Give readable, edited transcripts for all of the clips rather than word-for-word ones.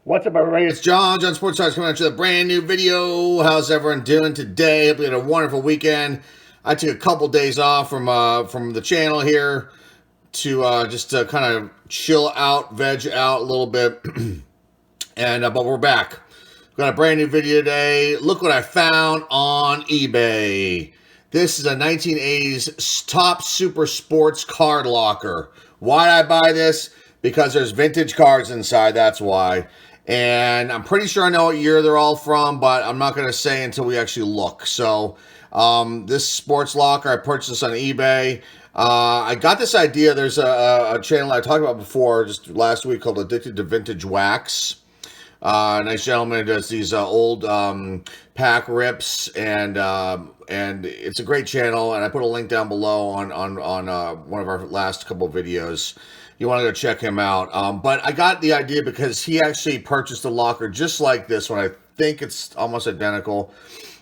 What's up, everybody? It's John Sports Talks coming at you with a brand new video. How's everyone doing today? Hope you had a wonderful weekend. I took a couple days off from the channel here to just kind of chill out, veg out a little bit, and but we're back. We've got a brand new video today. Look what I found on eBay. This is a 1980s top super sports card locker. Why'd I buy this? Because there's vintage cards inside, that's why. And I'm pretty sure I know what year they're all from, but I'm not going to say until we actually look. So this sports locker, I purchased this on eBay. I got this idea. There's a channel I talked about before just last week called Addicted to Vintage Wax. Nice gentleman who does these old pack rips, and it's a great channel. And I put a link down below on one of our last couple of videos. You want to go check him out. But I got the idea because he actually purchased a locker just like this one. I think it's almost identical.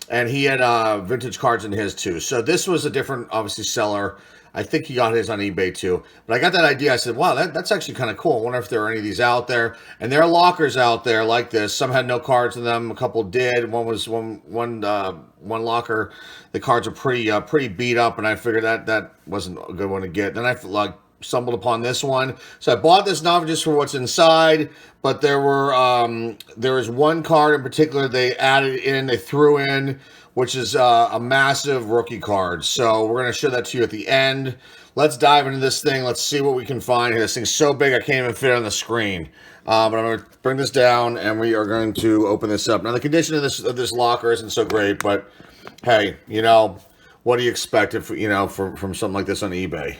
And he had vintage cards in his too. So this was a different, obviously, seller. I think he got his on eBay too. But I got that idea. I said, wow, that's actually kind of cool. I wonder if there are any of these out there. And there are lockers out there like this. Some had no cards in them. A couple did. One was one locker. The cards are pretty beat up. And I figured that wasn't a good one to get. Then I stumbled upon this one. So I bought this not just for what's inside, but there was one card in particular they threw in, which is a massive rookie card. So we're going to show that to you at the end. Let's dive into this thing. Let's see what we can find here. This thing's so big I can't even fit it on the screen. But I'm going to bring this down and we are going to open this up. Now the condition of this locker isn't so great, but hey, what do you expect if from something like this on eBay?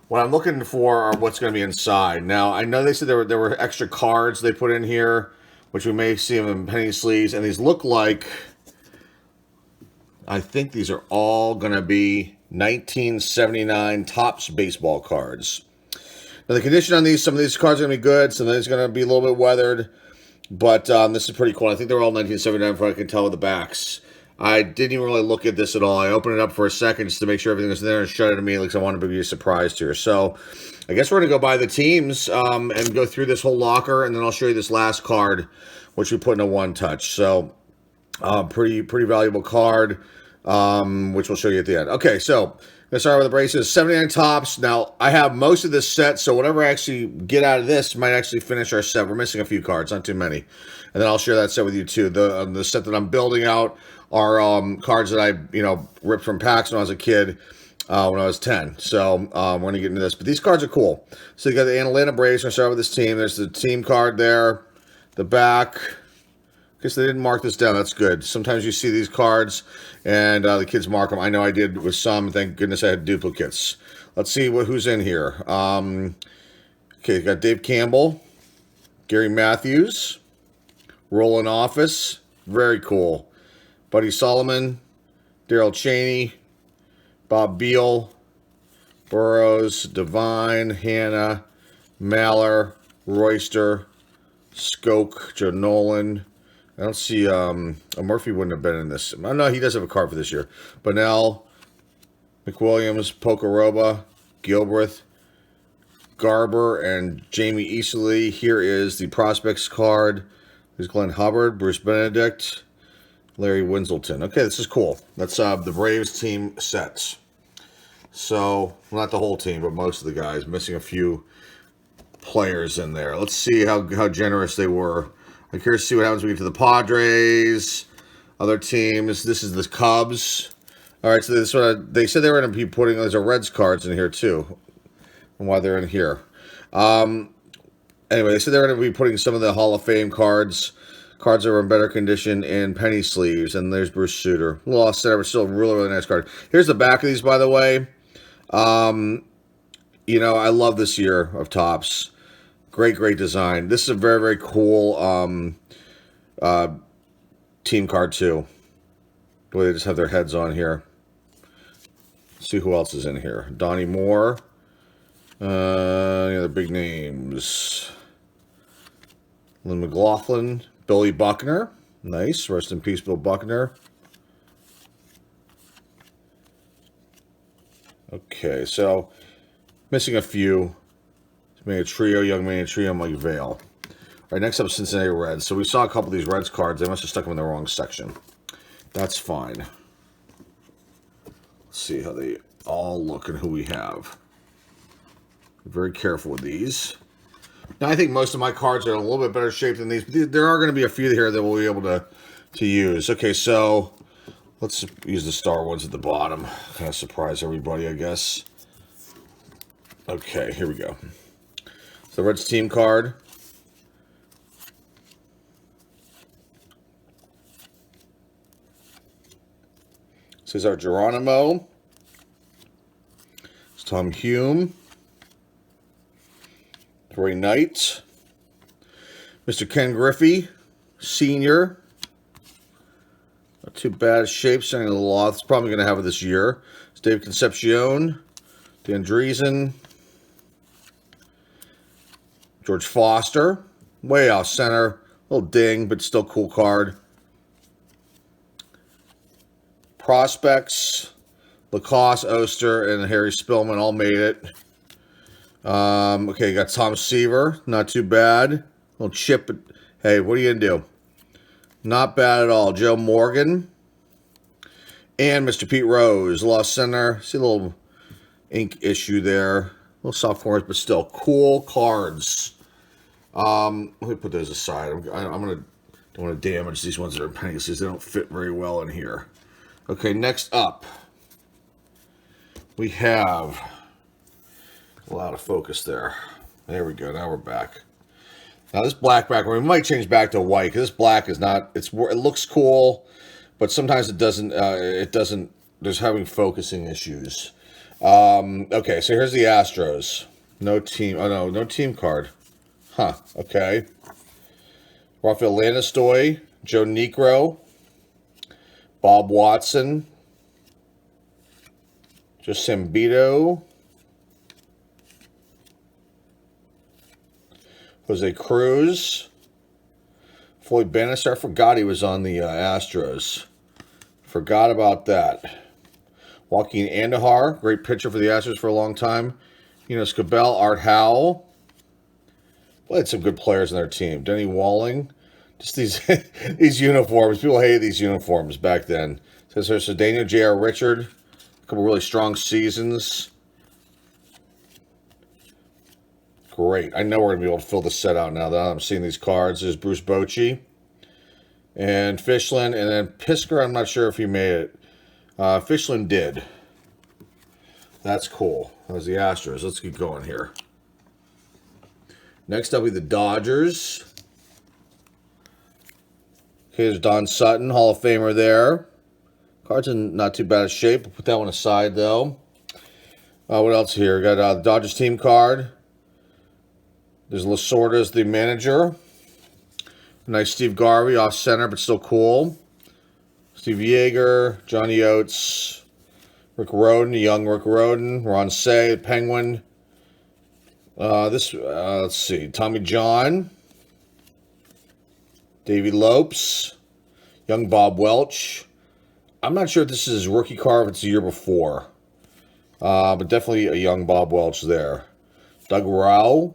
What I'm looking for are what's going to be inside. Now, I know they said there were extra cards they put in here, which we may see them in penny sleeves. And these look like, I think these are all going to be 1979 Topps baseball cards. Now, the condition on some of these cards are going to be good. Some of these are going to be a little bit weathered. But this is pretty cool. I think they're all 1979 from what I can tell with the backs. I didn't even really look at this at all. I opened it up for a second just to make sure everything was there and shut it immediately because I wanted to be surprised here. So I guess we're going to go by the teams and go through this whole locker, and then I'll show you this last card, which we put in a one-touch. So pretty valuable card, which we'll show you at the end. Okay, so let's start with the braces. 79 Topps. Now, I have most of this set, so whatever I actually get out of this might actually finish our set. We're missing a few cards, not too many. And then I'll share that set with you, too. The set that I'm building out are cards that I, ripped from packs when I was a kid, when I was 10. So we're going to get into this. But these cards are cool. So you got the Atlanta Braves. We're going to start with this team. There's the team card there. The back. I guess they didn't mark this down. That's good. Sometimes you see these cards, and the kids mark them. I know I did with some. Thank goodness I had duplicates. Let's see who's in here. Okay, you got Dave Campbell, Gary Matthews, Roland Office. Very cool. Buddy Solomon, Daryl Cheney, Bob Beal, Burroughs, Devine, Hanna, Maller, Royster, Skoke, Joe Nolan. I don't see, Murphy wouldn't have been in this. Oh, no, he does have a card for this year. Bunnell, McWilliams, Pocoroba, Gilbreth, Garber, and Jamie Easley. Here is the prospects card. There's Glenn Hubbard, Bruce Benedict, Larry Winselton. Okay, this is cool. That's the Braves team sets. So, not the whole team, but most of the guys. Missing a few players in there. Let's see how generous they were. I'm curious to see what happens when we get to the Padres, other teams. This is the Cubs. All right, so this they said they were going to be putting there's a Reds cards in here too, and why they're in here. Anyway, they said they're going to be putting some of the Hall of Fame cards that are in better condition in penny sleeves. And there's Bruce Sutter. Lost center, but still a really nice card. Here's the back of these, by the way. I love this year of Topps. Great design. This is a very cool team card too. The way they just have their heads on here. Let's see who else is in here. Donnie Moore. Any other big names? Lynn McLaughlin. Billy Buckner. Nice. Rest in peace, Bill Buckner. Okay, so missing a few. Made a trio, young man, trio, Mike Vale. right, next up, Cincinnati Reds. So we saw a couple of these Reds cards. They must have stuck them in the wrong section. That's fine. Let's see how they all look and who we have. Be very careful with these. Now, I think most of my cards are in a little bit better shape than these, but there are going to be a few here that we'll be able to use. Okay, so let's use the star ones at the bottom. Kind of surprise everybody, I guess. Okay, here we go. So the Reds team card. Cesar Geronimo. It's Tom Hume. Ray Knight. Mr. Ken Griffey, Sr. Not too bad shape. Sending a little off. It's probably going to have it this year. It's Dave Concepcion. Dan Driesen. George Foster. Way off center. A little ding, but still cool card. Prospects. Lacoste, Oster, and Harry Spillman all made it. Okay, got Tom Seaver. Not too bad. Little chip. Hey, what are you going to do? Not bad at all. Joe Morgan. And Mr. Pete Rose. Lost center. See a little ink issue there. A little sophomores, but still cool cards. Let me put those aside. Don't want to damage these ones that are pennies because they don't fit very well in here. Okay, next up, we have a lot of focus there. There we go. Now we're back. Now this black background, we might change back to white because this black is not. It looks cool, but sometimes it doesn't. It doesn't. There's having focusing issues. Okay, so here's the Astros. No team. Oh no, no team card. Huh. Okay. Rafael Landestoy, Joe Niekro, Bob Watson, Just Sambito, Jose Cruz, Floyd Bannister. I forgot he was on the Astros. Forgot about that. Joaquin Andahar, great pitcher for the Astros for a long time. Scabell, Art Howell. Well, they had some good players on their team. Denny Walling. Just these uniforms. People hated these uniforms back then. Says there's Daniel J.R. Richard. A couple really strong seasons. Great. I know we're going to be able to fill this set out now that I'm seeing these cards. There's Bruce Bochy. And Fishland. And then Pisker, I'm not sure if he made it. Fishland did. That's cool. That was the Astros. Let's keep going here. Next up, we have the Dodgers. Okay, there's Don Sutton, Hall of Famer there. Card's in not too bad of shape. We'll put that one aside, though. What else here? We got the Dodgers team card. There's Lasorda as the manager. Nice Steve Garvey, off center, but still cool. Steve Yeager, Johnny Oates, Rick Rhoden, young Rick Rhoden, Ron Say, Penguin. Let's see, Tommy John, Davey Lopes, young Bob Welch. I'm not sure if this is his rookie card, if it's the year before. But definitely a young Bob Welch there. Doug Rao,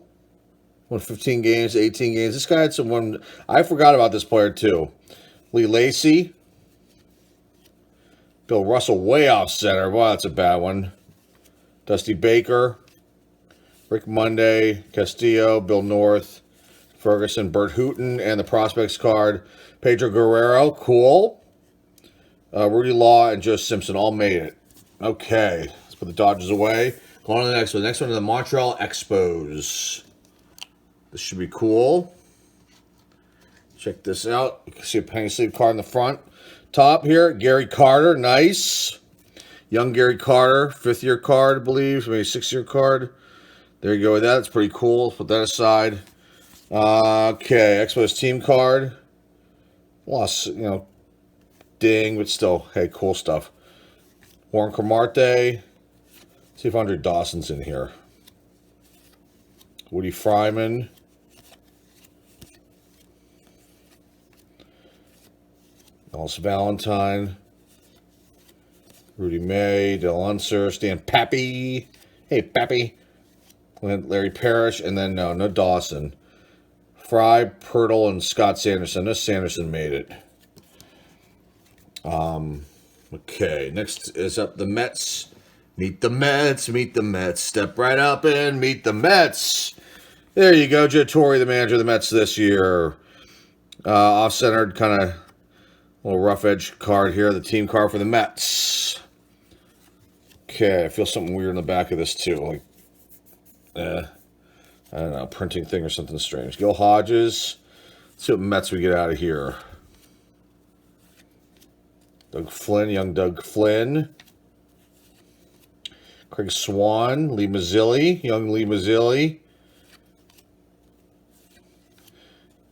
won 15 games, 18 games. This guy had some one. I forgot about this player too. Lee Lacy. Bill Russell way off center. Wow, that's a bad one. Dusty Baker. Rick Monday, Castillo, Bill North, Ferguson, Bert Hooton, and the prospects card. Pedro Guerrero, cool. Rudy Law and Joe Simpson all made it. Okay, let's put the Dodgers away. Go on to the next one. The next one is the Montreal Expos. This should be cool. Check this out. You can see a penny sleeve card in the front. Top here, Gary Carter, nice. Young Gary Carter, 5th-year card, I believe, maybe 6th-year card. There you go with that. That's pretty cool. Put that aside. Okay, Expos team card. Lost, ding, but still, hey, cool stuff. Warren Cromartie. See if Andre Dawson's in here. Woody Fryman. Alice Valentine. Rudy May. Del Unser. Stan Pappy. Hey, Pappy. Larry Parrish. And then, no Dawson. Fry, Pirtle, and Scott Sanderson. This Sanderson made it. Okay, next is up the Mets. Meet the Mets, meet the Mets. Step right up and meet the Mets. There you go, Joe Torre, the manager of the Mets this year. Off-centered, kind of little rough edge card here. The team card for the Mets. Okay, I feel something weird in the back of this too. Like, I don't know, printing thing or something strange. Gil Hodges. Let's see what Mets we get out of here. Doug Flynn, young Doug Flynn. Craig Swan, Lee Mazzilli, young Lee Mazzilli.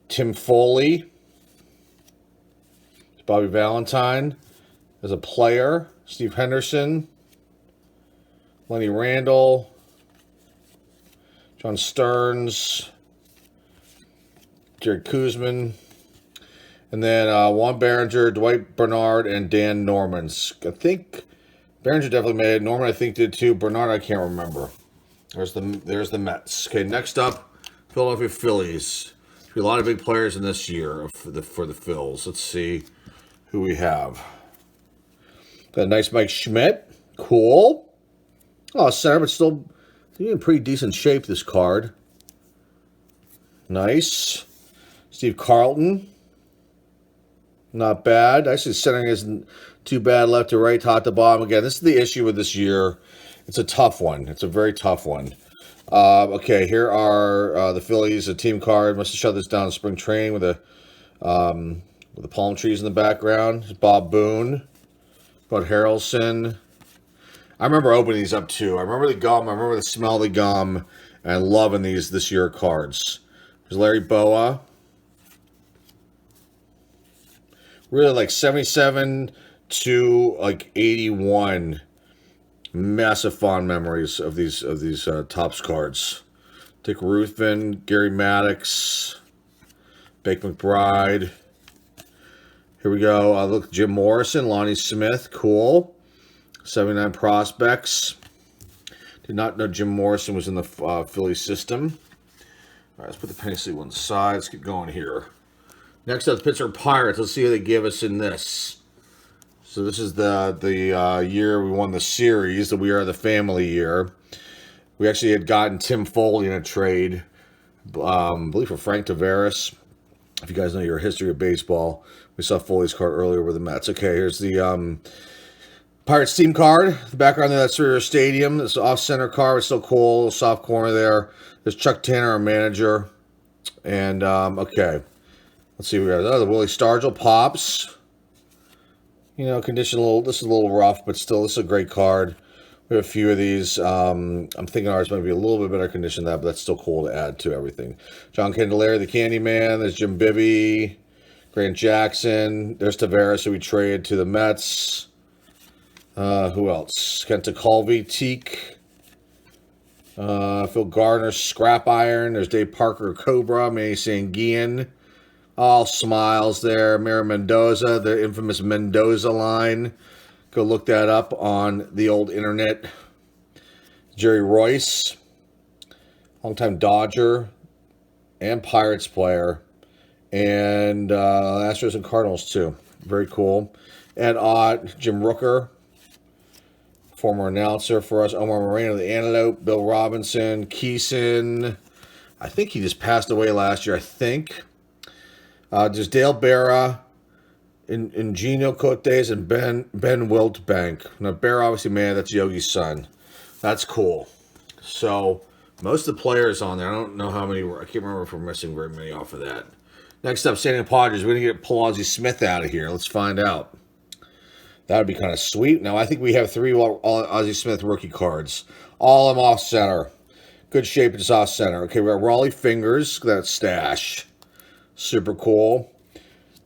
Tim Foley. Bobby Valentine as a player. Steve Henderson. Lenny Randall. John Stearns. Jared Kuzman. And then Juan Berenger, Dwight Bernard, and Dan Norman. I think Berenger definitely made it. Norman, I think, did too. Bernard, I can't remember. There's the Mets. Okay, next up, Philadelphia Phillies. A lot of big players in this year for the Phils. Let's see who we have. Got a nice Mike Schmidt. Cool. Oh, center, but still in pretty decent shape, this card. Nice. Steve Carlton. Not bad. Actually, centering isn't too bad left to right, top to bottom. Again, this is the issue with this year. It's a tough one. It's a very tough one. Okay, here are the Phillies, a team card. Must have shut this down in spring training with the palm trees in the background. It's Bob Boone. Bud Harrelson. I remember opening these up too. I remember the gum. I remember the smell of the gum. And loving these this year cards. There's Larry Boa. Really like 77 to like 81. Massive fond memories of these Topps cards. Dick Ruthven, Gary Maddox, Bake McBride. Here we go. Look, Jim Morrison, Lonnie Smith, cool. 79 prospects. Did not know Jim Morrison was in the Philly system. All right, let's put the penny sleeve on the side. Let's get going here. Next up, the Pittsburgh Pirates. Let's see what they give us in this. So this is the year we won the series, the We Are the Family year. We actually had gotten Tim Foley in a trade, I believe for Frank Tavares. If you guys know your history of baseball, we saw Foley's card earlier with the Mets. Okay, here's the Pirates team card. The background of that's River Stadium. This off-center card is still cool. Little soft corner there. There's Chuck Tanner, our manager. And, okay. Let's see, we got the Willie Stargell pops. You know, condition a little. This is a little rough, but still, this is a great card. We have a few of these. I'm thinking ours might be a little bit better condition than that, but that's still cool to add to everything. John Candelaria, the Candyman. There's Jim Bibby, Grant Jackson. There's Tavares, who we traded to the Mets. Who else? Kenta Colby, Teak. Phil Gardner, Scrap Iron. There's Dave Parker, Cobra. Manny Sanguian. All smiles there. Mira Mendoza, the infamous Mendoza line. Go look that up on the old internet. Jerry Royce, longtime Dodger and Pirates player. And Astros and Cardinals, too. Very cool. Ed Ott, Jim Rooker, former announcer for us. Omar Moreno, the Antelope. Bill Robinson, Keeson. I think he just passed away last year, I think. There's Dale Berra, Gino Cotes, and Ben Wiltbank. Now, Berra, obviously, man, that's Yogi's son. That's cool. So, most of the players on there, I don't know how many were. I can't remember if we're missing very many off of that. Next up, San Diego Padres. We're going to get Paul Ozzie Smith out of here. Let's find out. That would be kind of sweet. Now, I think we have 3 Ozzie Smith rookie cards. All of them off center. Good shape, it's off center. Okay, we got Raleigh Fingers. That stash. Super cool.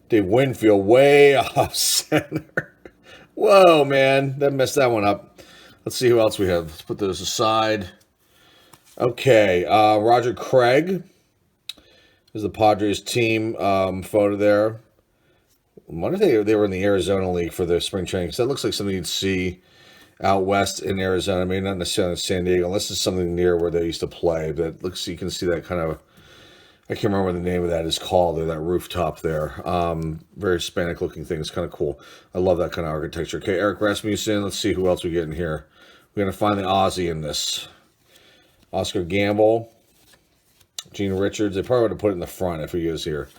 Dave Winfield, way off center. Whoa, man. That messed that one up. Let's see who else we have. Let's put those aside. Okay. Roger Craig. There's the Padres team photo there. I wonder if they were in the Arizona League for their spring training, because that looks like something you'd see out west in Arizona. I mean, not necessarily in San Diego, unless it's something near where they used to play. But it looks, you can see that kind of I can't remember what the name of that is called. There, that rooftop there. Very Hispanic looking thing. It's kind of cool. I love that kind of architecture. Okay, Eric Rasmussen. Let's see who else we get in here. We're going to find the Aussie in this. Oscar Gamble. Gene Richards. They probably would have put it in the front if he was here.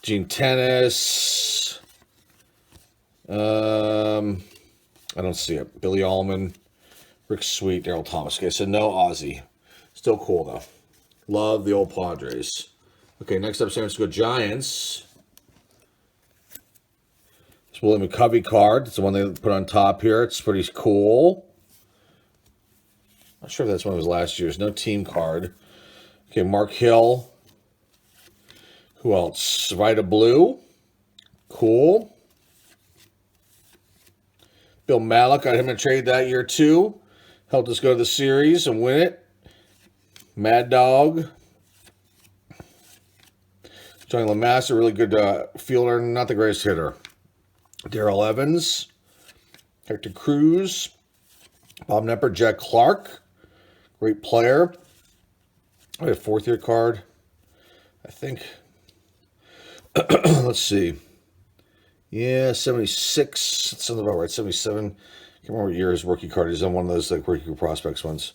Gene Tennis. I don't see it. Billy Allman. Rick Sweet. Daryl Thomas. Okay, so no Aussie. Still cool, though. Love the old Padres. Okay, next up, San Francisco Giants. It's Willie McCovey card. It's the one they put on top here. It's pretty cool. Not sure if that's one of his last year's. No team card. Okay, Mark Hill. Who else? Vita Blue. Cool. Bill Malik. Got him in a trade that year, too. Helped us go to the series and win it. Mad Dog. Johnny LeMaster, a really good fielder, not the greatest hitter. Darrell Evans. Hector Cruz. Bob Knepper. Jack Clark. Great player. I have a fourth-year card, I think. Let's see. Yeah, 76. That's something about right. 77. Can't remember what year his rookie card is on one of those like rookie prospects ones.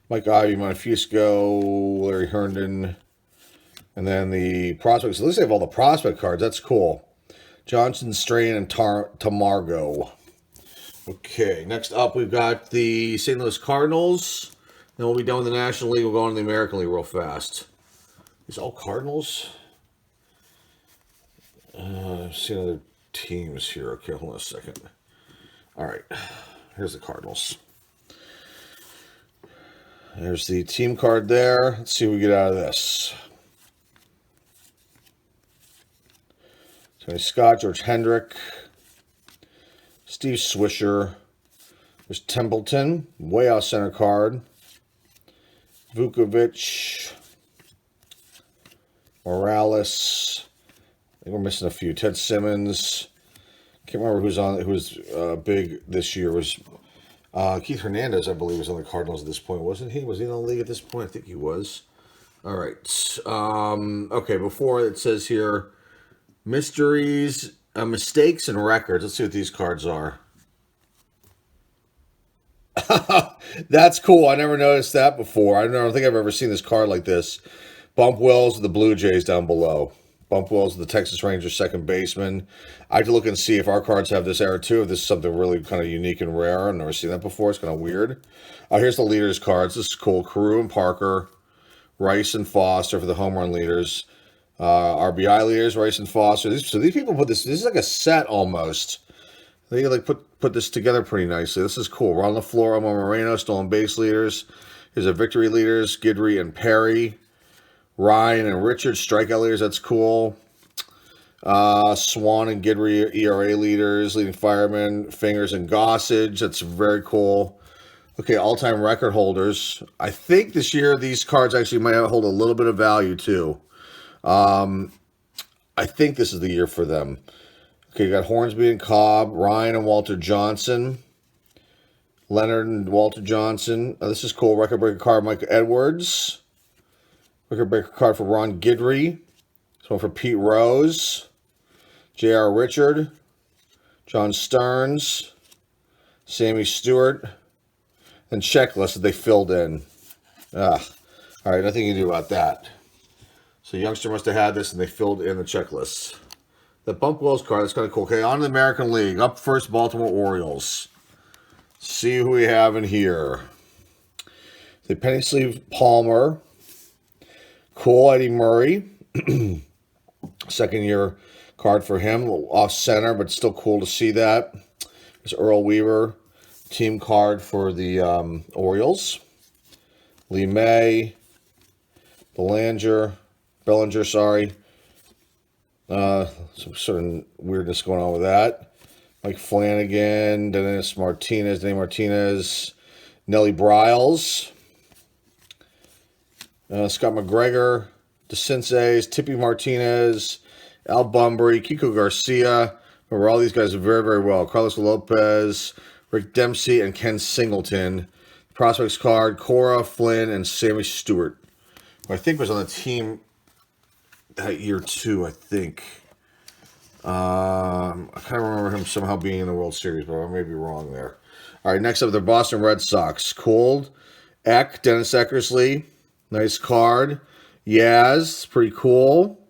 Mike Ivey, Monfusco, Larry Herndon, and then the prospects. At least they have all the prospect cards. That's cool. Johnson, Strain, and Tamargo. Okay, next up we've got the St. Louis Cardinals. Then we'll be done with the National League. We'll go on to the American League real fast. These all Cardinals? See other teams here. Okay, hold on a second. All right, here's the Cardinals. There's the team card there. Let's see what we get out of this. Tony Scott, George Hendrick, Steve Swisher. There's Templeton, way out center card. Vukovic, Morales. I think we're missing a few. Ted Simmons. Can't remember who was big this year. Was Keith Hernandez, I believe, was on the Cardinals at this point, wasn't he? Was he in the league at this point? I think he was. All right. Okay, before it says here, mysteries, mistakes, and records. Let's see what these cards are. That's cool. I never noticed that before. I don't think I've ever seen this card like this. Bump Wells of the Blue Jays down below. Bump Wells of the Texas Rangers second baseman. I have to look and see if our cards have this error too. If this is something really kind of unique and rare. I've never seen that before. It's kind of weird. Here's the leaders cards. This is cool. Carew and Parker. Rice and Foster for the home run leaders. RBI leaders, Rice and Foster. So these people put this. This is like a set almost. They like put this together pretty nicely. This is cool. Ron LaFleur, Omar Moreno, stolen base leaders. Here's a victory leaders, Guidry and Perry. Ryan and Richards, strikeout leaders. That's cool. Swan and Guidry, ERA leaders, leading firemen, Fingers and Gossage. That's very cool. Okay, all-time record holders. I think this year these cards actually might hold a little bit of value too. I think this is the year for them. Okay, you got Hornsby and Cobb, Ryan and Walter Johnson, Leonard and Walter Johnson. This is cool. Record breaker card, Mike Edwards. Record breaker card for Ron Guidry. This one for Pete Rose, J.R. Richard, John Stearns, Sammy Stewart, and checklist that they filled in. All right, nothing you can do about that. So youngster must have had this, and they filled in the checklist. The Bump Wells card, that's kind of cool. Okay, on to the American League. Up first, Baltimore Orioles. See who we have in here. The Penny Sleeve Palmer. Cool, Eddie Murray. Second year card for him. A little off center, but still cool to see that. There's Earl Weaver. Team card for the Orioles. Lee May. Bellinger, sorry. Some sort of weirdness going on with that. Mike Flanagan, Danny Martinez, Nellie Bryles, Scott McGregor, DeCinces, Tippy Martinez, Al Bunbury, Kiko Garcia. Remember, all these guys are very, very well. Carlos Lopez, Rick Dempsey, and Ken Singleton. Prospects card, Cora, Flynn, and Sammy Stewart, who I think was on the team that year too, I think. I kind of remember him somehow being in the World Series, but I may be wrong there. All right, next up, the Boston Red Sox. Cold, Dennis Eckersley. Nice card. Yaz, pretty cool.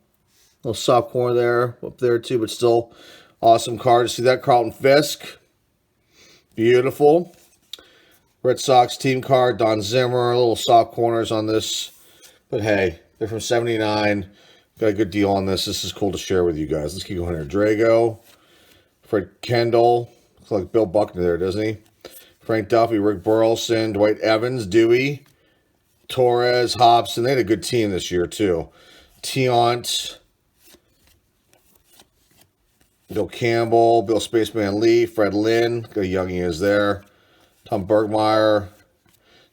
Little soft corner there, up there too, but still awesome card. See that? Carlton Fisk. Beautiful. Red Sox team card. Don Zimmer. Little soft corners on this. But hey, they're from 79. Got a good deal on this. This is cool to share with you guys. Let's keep going here. Drago. Fred Kendall. Looks like Bill Buckner there, doesn't he? Frank Duffy, Rick Burleson, Dwight Evans, Dewey, Torres, Hobson. They had a good team this year, too. Tiant, Bill Campbell, Bill Spaceman Lee, Fred Lynn. Got a youngie is there. Tom Bergmeyer,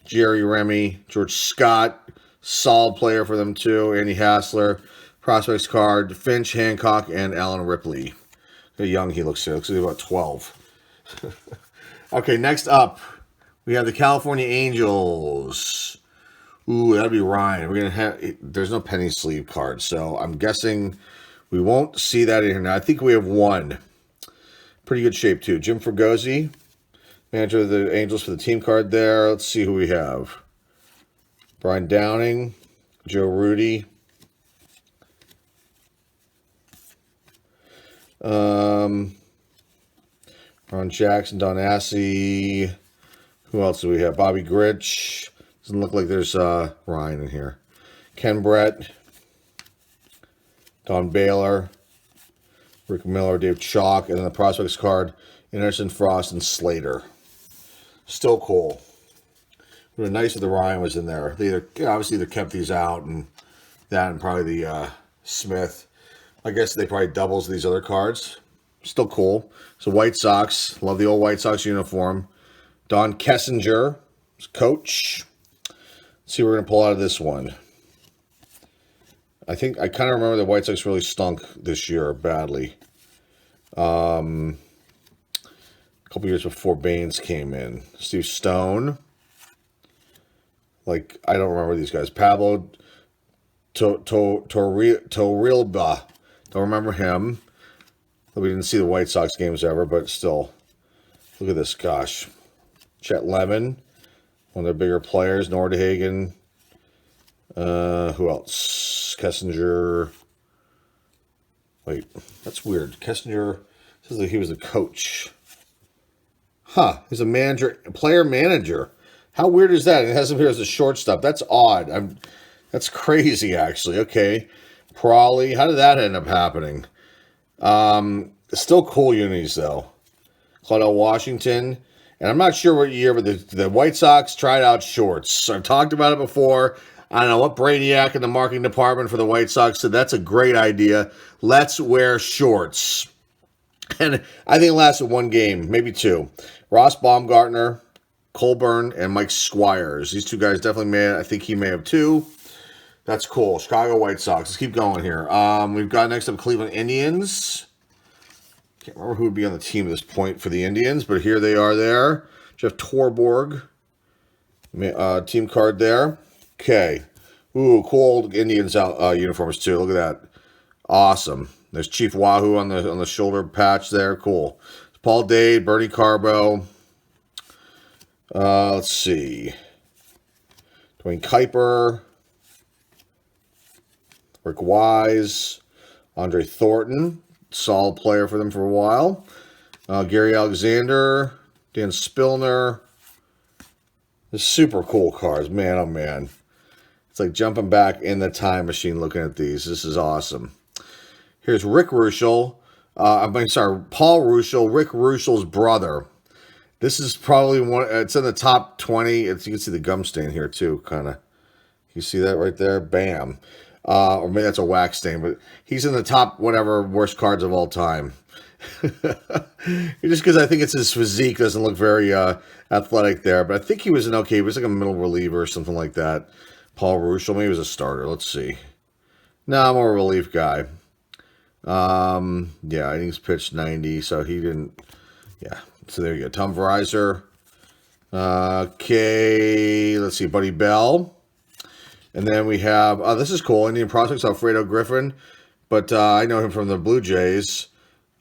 Jerry Remy, George Scott. Solid player for them, too. Andy Hassler. Prospects card, Finch, Hancock, and Alan Ripley. How young he looks here. Looks like about 12. Okay, next up, we have the California Angels. Ooh, that'll be Ryan. We're gonna have. There's no penny sleeve card, so I'm guessing we won't see that in here. Now, I think we have one. Pretty good shape too. Jim Fregosi, manager of the Angels for the team card there. Let's see who we have. Brian Downing, Joe Rudy. Ron Jackson, Don Assey. Who else do we have? Bobby Grich. Doesn't look like there's Ryan in here. Ken Brett. Don Baylor. Rick Miller, Dave Chalk. And then the prospects card, Anderson, Frost, and Slater. Still cool. It would have been nice if the Ryan was in there. They obviously either kept these out, and that and probably the Smith. I guess they probably doubles these other cards. Still cool. So White Sox. Love the old White Sox uniform. Don Kessinger, coach. Let's see what we're going to pull out of this one. I kind of remember the White Sox really stunk this year badly. A couple years before Baines came in. Steve Stone. I don't remember these guys. Pablo Torrealba. Don't remember him. We didn't see the White Sox games ever, but still. Look at this, gosh. Chet Lemon, one of their bigger players. Nordhagen. Who else? Kessinger. Wait, that's weird. Kessinger says that he was a coach. Huh, he's a manager, player manager. How weird is that? It has him here as a shortstop. That's odd. That's crazy, actually. Okay. Prawley. How did that end up happening? Still cool unis, though. Claudel Washington. And I'm not sure what year, but the White Sox tried out shorts. I've talked about it before. I don't know what Brainiac in the marketing department for the White Sox said. That's a great idea. Let's wear shorts. And I think it lasted one game, maybe two. Ross Baumgartner, Colburn, and Mike Squires. These two guys definitely I think he may have two. That's cool. Chicago White Sox. Let's keep going here. We've got next up Cleveland Indians. Can't remember who would be on the team at this point for the Indians, but here they are there. Jeff Torborg. Team card there. Okay. Ooh, cool Indians uniforms too. Look at that. Awesome. There's Chief Wahoo on the shoulder patch there. Cool. Paul Dade, Bernie Carbo. Let's see. Dwayne Kuiper. Rick Wise. Andre Thornton. Solid player for them for a while. Gary Alexander. Dan Spillner. The super cool cards. Man, oh man. It's like jumping back in the time machine looking at these. This is awesome. Here's Rick Ruschel. Paul Ruschel, Rick Ruschel's brother. This is probably one. It's in the top 20. You can see the gum stain here too, kind of. You see that right there? Bam. Or maybe that's a wax stain, but he's in the top whatever worst cards of all time. Just because I think it's his physique doesn't look very athletic there, but I think he was he was like a middle reliever or something like that. Paul Ruschel, maybe he was a starter. Let's see. No, I'm more a relief guy. Yeah, I think he's pitched 90, so he didn't. Yeah, so there you go. Tom Verizer. Okay, let's see. Buddy Bell. And then we have, this is cool, Indian Prospects, Alfredo Griffin. But I know him from the Blue Jays.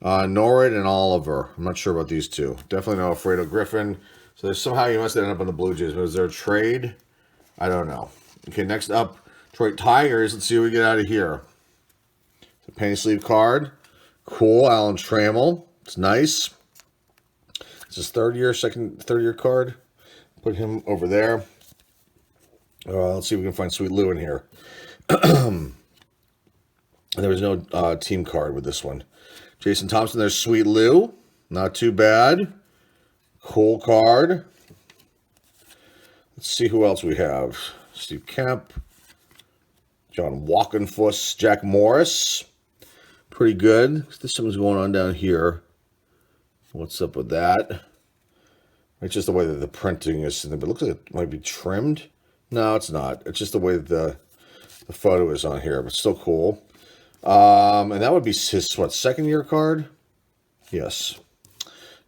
Norwood and Oliver. I'm not sure about these two. Definitely know Alfredo Griffin. So there's somehow you must end up on the Blue Jays. But is there a trade? I don't know. Okay, next up, Detroit Tigers. Let's see what we get out of here. It's a penny sleeve card. Cool, Alan Trammell. It's nice. It's his third year card. Put him over there. Let's see if we can find Sweet Lou in here. There was no team card with this one. Jason Thompson, there's Sweet Lou. Not too bad. Cool card. Let's see who else we have. Steve Kemp. John Walkenfuss. Jack Morris. Pretty good. There's something's going on down here. What's up with that? It's just the way that the printing is. But it looks like it might be trimmed. No, it's not. It's just the way that the photo is on here. But still cool. And that would be his, second year card? Yes.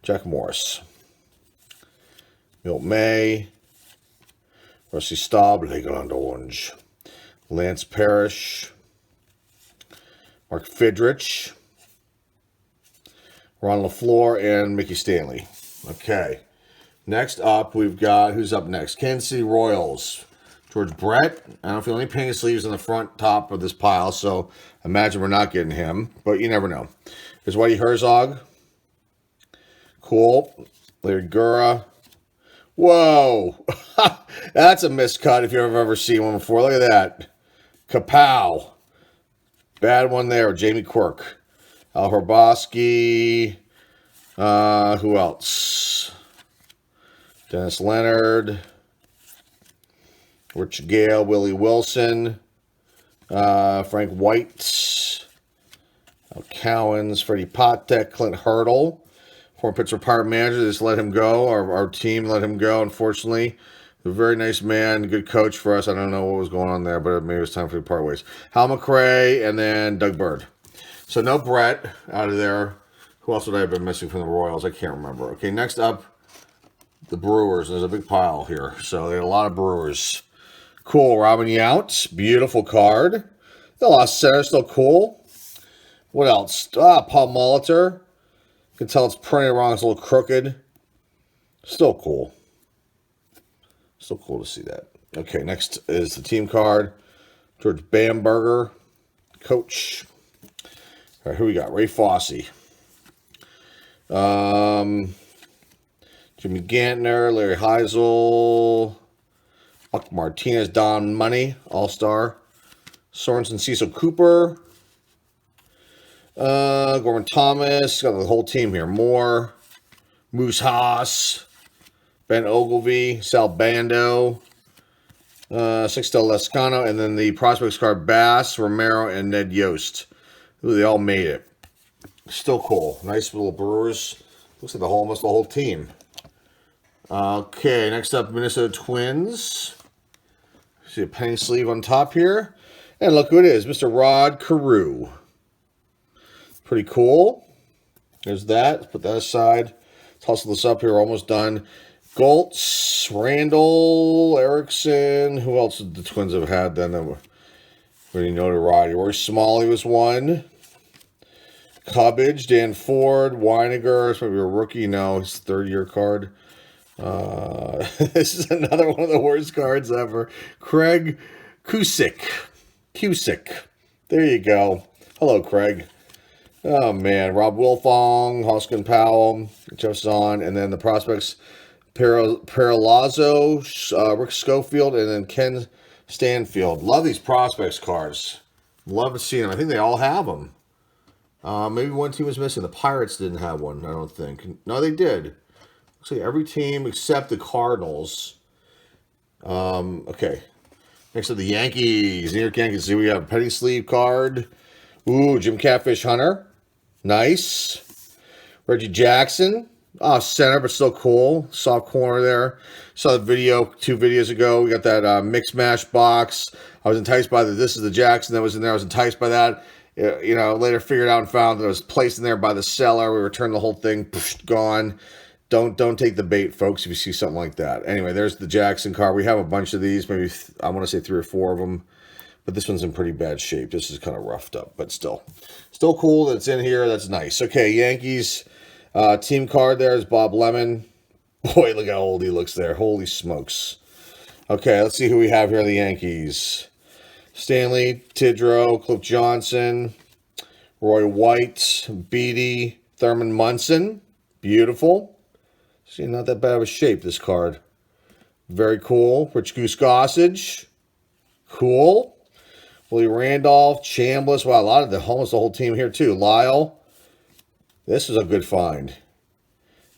Jack Morris. Milt May. Rusty Staub, Le Grand Orange. Lance Parrish. Mark Fidrich. Ron LaFleur and Mickey Stanley. Okay. Next up, we've got, who's up next? Kansas City Royals. George Brett. I don't feel any penny sleeves on the front top of this pile, so imagine we're not getting him, but you never know. There's Whitey Herzog. Cool. Larry Gura. Whoa. That's a miscut if you've ever seen one before. Look at that. Kapow. Bad one there. Jamie Quirk. Al Hrabosky. Who else? Dennis Leonard. Rich Gale, Willie Wilson, Frank White, Al Cowens, Freddie Patek, Clint Hurdle, former Pittsburgh Pirate manager. They just let him go. Our team let him go, unfortunately. A very nice man, good coach for us. I don't know what was going on there, but maybe it was time for the part ways. Hal McRae, and then Doug Bird. So no Brett out of there. Who else would I have been missing from the Royals? I can't remember. Okay, next up, the Brewers. There's a big pile here. So they had a lot of Brewers. Cool, Robin Yount. Beautiful card. The lost center, still cool. What else? Paul Molitor. You can tell it's printed wrong. It's a little crooked. Still cool. Still cool to see that. Okay, next is the team card. George Bamberger, coach. All right, who we got? Ray Fosse. Jimmy Gantner, Larry Heisel. Buck Martinez, Don Money, All-Star. Sorensen, Cecil Cooper. Gorman Thomas. Got the whole team here. Moore. Moose Haas. Ben Ogilvy. Sal Bando. Sixto Lescano. And then the prospects card, Bass, Romero, and Ned Yost. Ooh, they all made it. Still cool. Nice little Brewers. Looks like almost the whole team. Okay, next up, Minnesota Twins. See a penny sleeve on top here. And look who it is, Mr. Rod Carew. Pretty cool. There's that. Let's put that aside. Let's hustle this up here. We're almost done. Goltz, Randall, Erickson. Who else did the Twins have had then? Pretty notoriety. Roy Smalley was one. Cubbage, Dan Ford, Weiniger. It's maybe a rookie. No, it's third-year card. This is another one of the worst cards ever. Craig Cusick. There you go. Hello, Craig. Oh, man. Rob Wilfong, Hoskin Powell, Jeff Zahn, and then the prospects, Peralazzo, Rick Schofield, and then Ken Stanfield. Love these prospects cards. Love to see them. I think they all have them. Maybe one team was missing. The Pirates didn't have one, I don't think. No, they did. Looks like every team except the Cardinals. Okay. Next up, the Yankees. New York Yankees. See, we have a penny sleeve card. Ooh, Jim Catfish Hunter. Nice. Reggie Jackson. Center, but still cool. Soft corner there. Saw the video 2 videos ago. We got that mix mash box. I was enticed by this is the Jackson that was in there. I was enticed by that. Later figured out and found that it was placed in there by the seller. We returned the whole thing. Gone. Don't take the bait, folks, if you see something like that. Anyway, there's the Jackson card. We have a bunch of these, maybe I want to say 3 or 4 of them, but this one's in pretty bad shape. This is kind of roughed up, but still cool that it's in here. That's nice. Okay, Yankees team card there is Bob Lemon. Boy, look how old he looks there. Holy smokes. Okay, let's see who we have here on the Yankees. Stanley, Tidrow, Cliff Johnson, Roy White, Beatty, Thurman Munson. Beautiful. See, not that bad of a shape, this card. Very cool. Rich Goose Gossage. Cool. Willie Randolph, Chambliss. Wow, almost the whole team here, too. Lyle. This is a good find.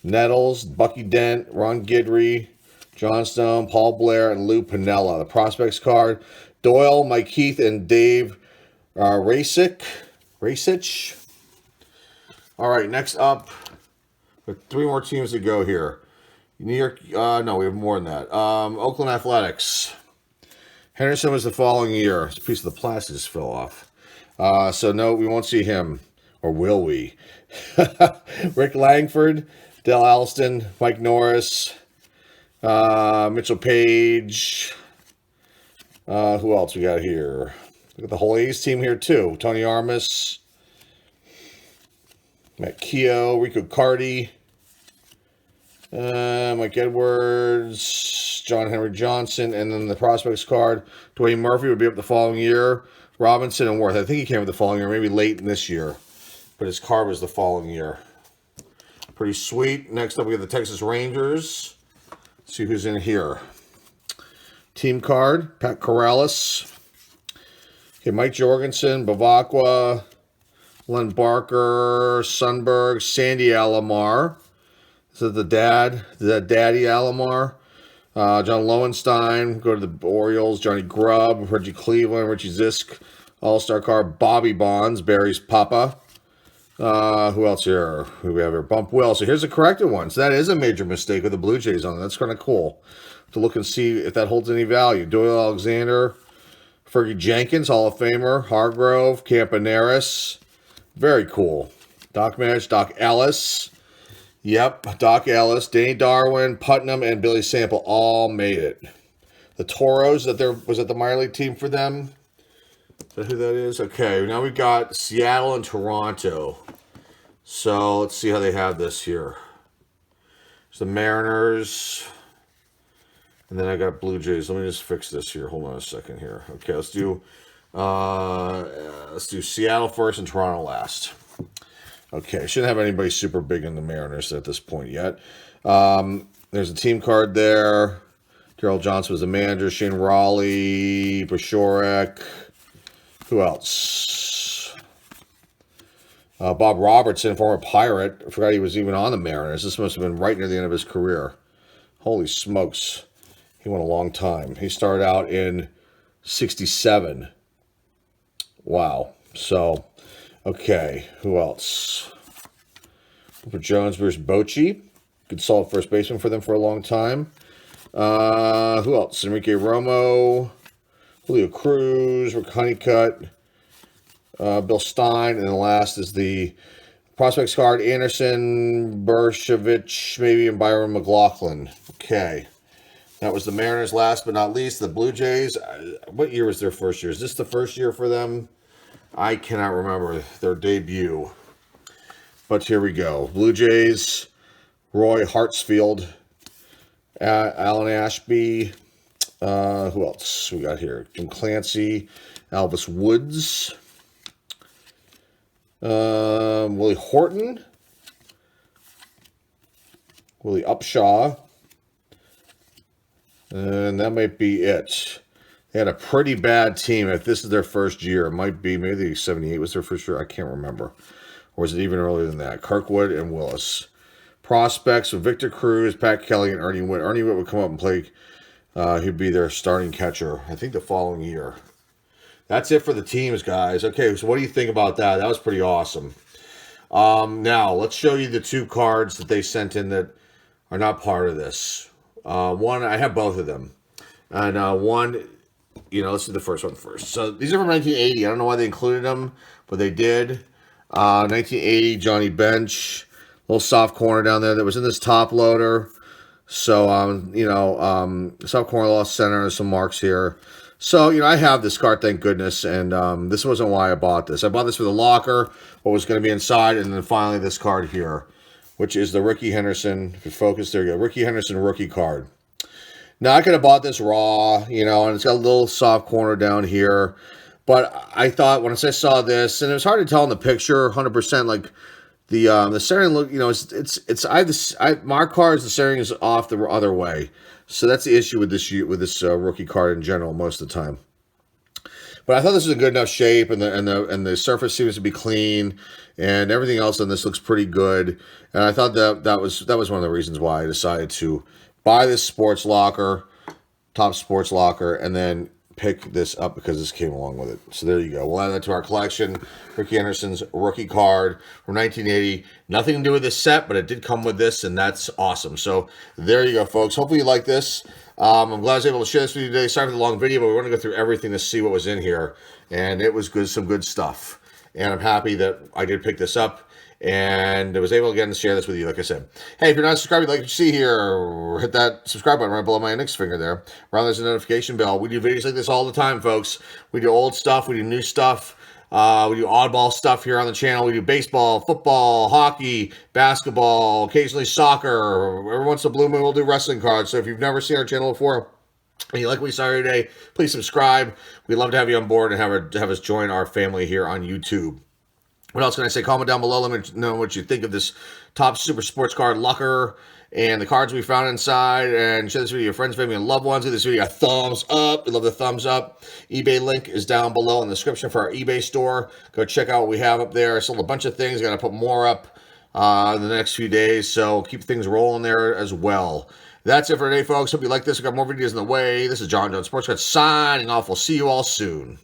Nettles, Bucky Dent, Ron Guidry, Johnstone, Paul Blair, and Lou Piniella. The prospects card. Doyle, Mike Heath, and Dave Racich. All right, next up. 3 more teams to go here. New York, no, we have more than that. Oakland Athletics. Henderson was the following year. This piece of the plastic just fell off. So no, we won't see him. Or will we? Rick Langford, Dale Alston, Mike Norris, Mitchell Page. Who else we got here? Look at the whole A's team here too. Tony Armas, Matt Keogh, Rico Cardi, Mike Edwards, John Henry Johnson, and then the prospects card. Dwayne Murphy would be up the following year. Robinson and Worth. I think he came up the following year, maybe late in this year. But his card was the following year. Pretty sweet. Next up, we have the Texas Rangers. Let's see who's in here. Team card, Pat Corrales. Okay, Mike Jorgensen, Bavacqua, Len Barker, Sundberg, Sandy Alomar. Is that the dad? Is that Daddy Alomar? John Lowenstein, go to the Orioles. Johnny Grubb, Reggie Cleveland, Richie Zisk, All-Star card, Bobby Bonds, Barry's Papa. Who else here? Who do we have here? Bump Will. So here's a corrected one. So that is a major mistake with the Blue Jays on it. That's kind of cool to look and see if that holds any value. Doyle Alexander, Fergie Jenkins, Hall of Famer, Hargrove, Campaneris. Very cool. Doc Madge, Doc Ellis. Yep, Doc Ellis, Danny Darwin, Putnam, and Billy Sample all made it. The Toros, was that the minor league team for them? Is that who that is? Okay, now we've got Seattle and Toronto. So let's see how they have this here. It's the Mariners. And then I got Blue Jays. Let me just fix this here. Hold on a second here. Okay, let's do Seattle first and Toronto last. Okay, shouldn't have anybody super big in the Mariners at this point yet. There's a team card there. Darrell Johnson was the manager. Shane Raleigh, Bashorek. Who else? Bob Robertson, former Pirate. I forgot he was even on the Mariners. This must have been right near the end of his career. Holy smokes. He went a long time. He started out in 67. Wow. So, okay. Who else? Cooper Jones, Bruce Bochy. Good solid first baseman for them for a long time. Who else? Enrique Romo. Julio Cruz, Rick Honeycutt, Bill Stein, and the last is the prospects card, Anderson, Bershevich, maybe, and Byron McLaughlin. Okay. That was the Mariners last but not least. The Blue Jays, what year was their first year? Is this the first year for them? I cannot remember their debut. But here we go. Blue Jays, Roy Hartsfield, Alan Ashby. Who else we got here? Jim Clancy, Albus Woods, Willie Horton, Willie Upshaw, and that might be it. They had a pretty bad team. If this is their first year, it might be, maybe 78 was their first year. I can't remember. Or was it even earlier than that? Kirkwood and Willis. Prospects with Victor Cruz, Pat Kelly, and Ernie Witt. Ernie Witt would come up and play. He'd be their starting catcher, I think, the following year. That's it for the teams, guys. Okay, so what do you think about that? That was pretty awesome. Now, let's show you the 2 cards that they sent in that are not part of this. One, I have both of them. And one, let's do the first one first. So these are from 1980. I don't know why they included them, but they did. 1980, Johnny Bench, little soft corner down there that was in this top loader. So, soft corner lost center, some marks here. So, I have this card, thank goodness, and this wasn't why I bought this. I bought this for the locker, what was going to be inside, and then finally this card here, which is the Ricky Henderson. If you focus, there you go. Ricky Henderson rookie card. Now, I could have bought this raw, and it's got a little soft corner down here. But I thought, once I saw this, and it was hard to tell in the picture, 100%, like, the centering look, my cars, the centering is off the other way. So that's the issue with this rookie card in general most of the time. But I thought this was a good enough shape, and the surface seems to be clean, and everything else on this looks pretty good. And I thought that was one of the reasons why I decided to buy this sports locker, top sports locker, and then pick this up because this came along with it. So there you go. We'll add that to our collection. Ricky Anderson's rookie card from 1980. Nothing to do with this set, but it did come with this, and that's awesome. So there you go, folks. Hopefully you like this. I'm glad I was able to share this with you today. Sorry for the long video, but we want to go through everything to see what was in here, and it was good, some good stuff. And I'm happy that I did pick this up and I was able again to share this with you, like I said. Hey, if you're not subscribed, like you see here, hit that subscribe button right below my index finger there. Around there's a notification bell. We do videos like this all the time, folks. We do old stuff, we do new stuff. We do oddball stuff here on the channel. We do baseball, football, hockey, basketball, occasionally soccer. Every once in a blue moon, we'll do wrestling cards. So if you've never seen our channel before, and you like what you saw here today, please subscribe. We'd love to have you on board and have us join our family here on YouTube. What else can I say? Comment down below. Let me know what you think of this top super sports card locker and the cards we found inside. And share this video with your friends, family, and loved ones. Give this video a thumbs up. We love the thumbs up. eBay link is down below in the description for our eBay store. Go check out what we have up there. I sold a bunch of things. Got to put more up in the next few days. So keep things rolling there as well. That's it for today, folks. Hope you like this. We've got more videos in the way. This is John Jones Sports Card signing off. We'll see you all soon.